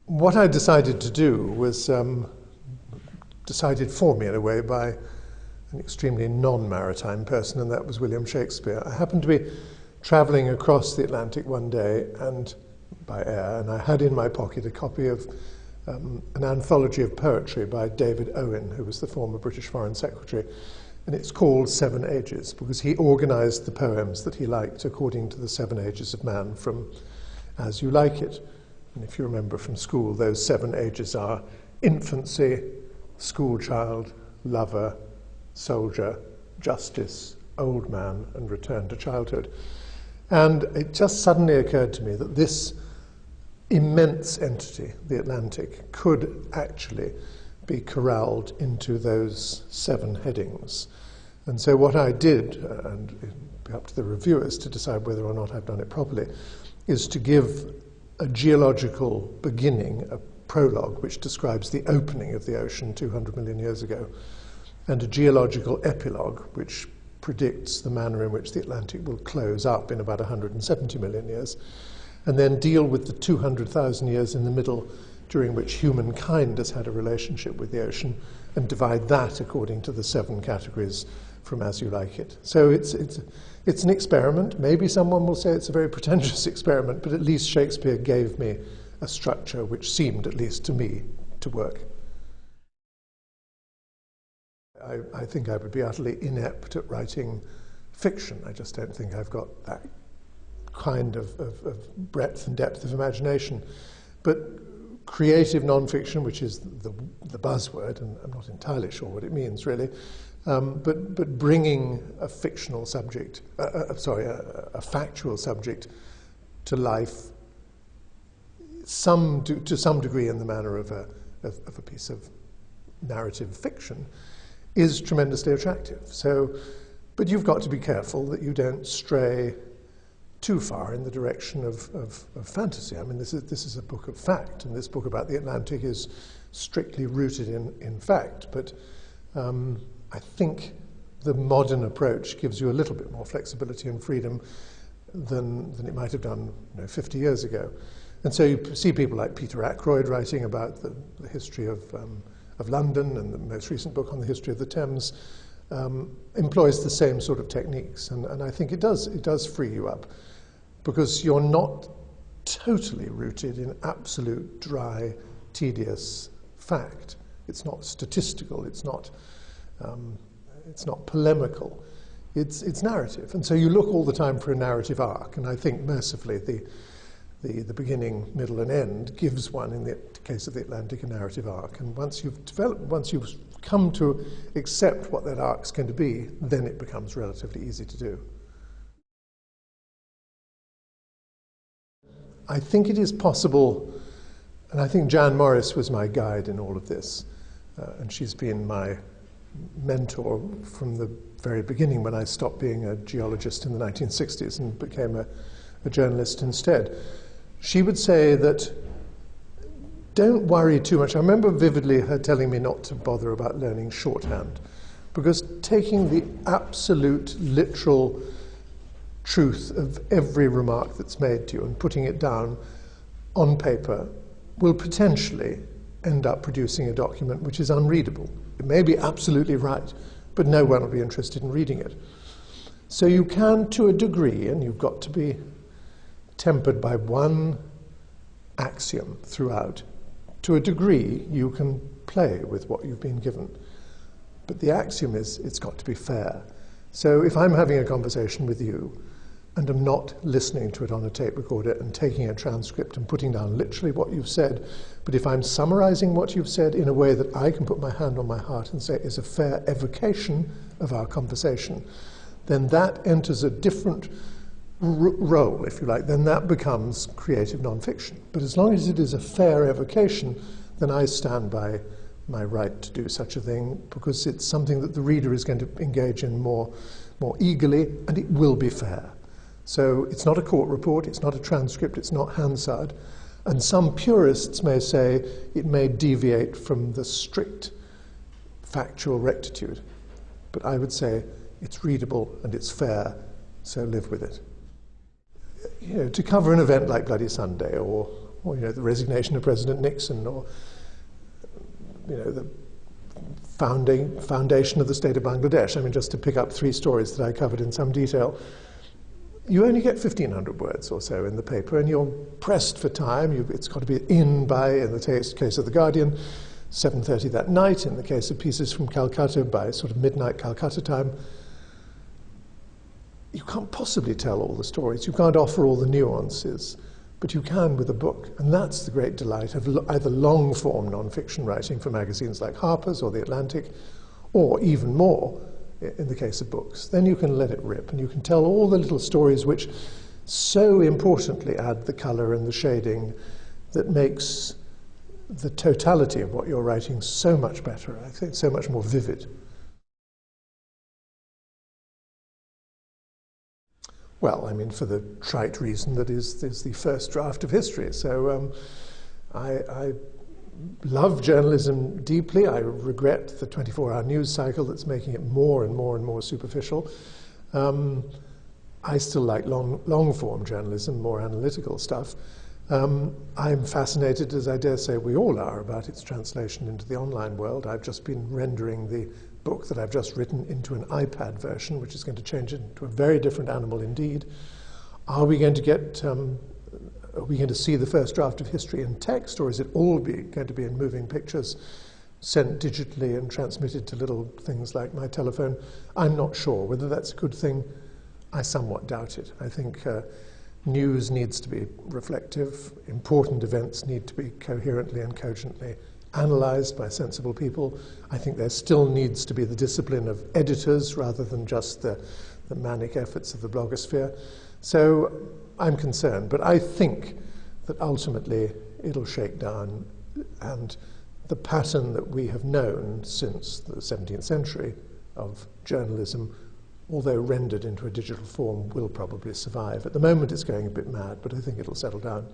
what I decided to do was decided for me in a way by an extremely non-maritime person, and that was William Shakespeare. I happened to be travelling across the Atlantic one day and by air, and I had in my pocket a copy of an anthology of poetry by David Owen, who was the former British Foreign Secretary, and it's called Seven Ages because he organised the poems that he liked according to the 7 ages of man from As You Like It. And if you remember from school, those 7 ages are infancy, schoolchild, lover, soldier, justice, old man, and return to childhood. And it just suddenly occurred to me that this immense entity, the Atlantic, could actually be corralled into those 7 headings. And so what I did, and it'd be up to the reviewers to decide whether or not I've done it properly, is to give a geological beginning, a prologue which describes the opening of the ocean 200 million years ago, and a geological epilogue which predicts the manner in which the Atlantic will close up in about 170 million years, and then deal with the 200,000 years in the middle during which humankind has had a relationship with the ocean, and divide that according to the 7 categories from As You Like It. So it's an experiment. Maybe someone will say it's a very pretentious experiment, but at least Shakespeare gave me a structure which seemed, at least to me, to work. I think I would be utterly inept at writing fiction. I just don't think I've got that kind of breadth and depth of imagination. But creative non-fiction, which is the buzzword, and I'm not entirely sure what it means really, but bringing a fictional subject, a factual subject to life, to some degree in the manner of a piece of narrative fiction, is tremendously attractive. So, but you've got to be careful that you don't stray too far in the direction of fantasy. I mean, this is a book of fact, and this book about the Atlantic is strictly rooted in fact. But I think the modern approach gives you a little bit more flexibility and freedom than it might have done 50 years ago. And so you see people like Peter Ackroyd writing about the history of London, and the most recent book on the history of the Thames employs the same sort of techniques, and I think it does free you up, because you're not totally rooted in absolute dry, tedious fact. It's not statistical. It's not polemical. It's narrative, and so you look all the time for a narrative arc. And I think mercifully the beginning, middle, and end gives one, in the case of the Atlantic, a narrative arc. And once you've come to accept what that arc's going to be, then it becomes relatively easy to do. I think it is possible, and I think Jan Morris was my guide in all of this, and she's been my mentor from the very beginning when I stopped being a geologist in the 1960s and became a journalist instead. She would say that don't worry too much. I remember vividly her telling me not to bother about learning shorthand, because taking the absolute literal truth of every remark that's made to you and putting it down on paper will potentially end up producing a document which is unreadable. It may be absolutely right, but no one will be interested in reading it. So you can, to a degree, and you've got to be tempered by one axiom throughout, to a degree you can play with what you've been given. But the axiom is it's got to be fair. So if I'm having a conversation with you and I'm not listening to it on a tape recorder and taking a transcript and putting down literally what you've said, but if I'm summarizing what you've said in a way that I can put my hand on my heart and say is a fair evocation of our conversation, then that enters a different role, if you like. Then that becomes creative non-fiction. But as long as it is a fair evocation, then I stand by my right to do such a thing, because it's something that the reader is going to engage in more eagerly, and it will be fair. So it's not a court report, it's not a transcript, it's not Hansard. And some purists may say it may deviate from the strict factual rectitude. But I would say it's readable and it's fair, so live with it. To cover an event like Bloody Sunday or or the resignation of President Nixon, or the foundation of the state of Bangladesh. I mean, just to pick up 3 stories that I covered in some detail. You only get 1,500 words or so in the paper, and you're pressed for time. It's got to be in the case of The Guardian, 7:30 that night. In the case of pieces from Calcutta, by sort of midnight Calcutta time. You can't possibly tell all the stories. You can't offer all the nuances, but you can with a book. And that's the great delight of either long-form non-fiction writing for magazines like Harper's or The Atlantic, or even more, in the case of books. Then you can let it rip, and you can tell all the little stories which so importantly add the color and the shading that makes the totality of what you're writing so much better, I think, so much more vivid. Well, I mean, for the trite reason that is the first draft of history. So I love journalism deeply. I regret the 24-hour news cycle that's making it more and more and more superficial. I still like long-form journalism, more analytical stuff. I'm fascinated, as I dare say we all are, about its translation into the online world. I've just been rendering the book that I've just written into an iPad version, which is going to change it into a very different animal indeed. Are we going to get, are we going to see the first draft of history in text, or is it all going to be in moving pictures sent digitally and transmitted to little things like my telephone? I'm not sure. Whether that's a good thing, I somewhat doubt it. I think news needs to be reflective. Important events need to be coherently and cogently analysed by sensible people. I think there still needs to be the discipline of editors rather than just the manic efforts of the blogosphere. So I'm concerned, but I think that ultimately it'll shake down, and the pattern that we have known since the 17th century of journalism, although rendered into a digital form, will probably survive. At the moment it's going a bit mad, but I think it'll settle down.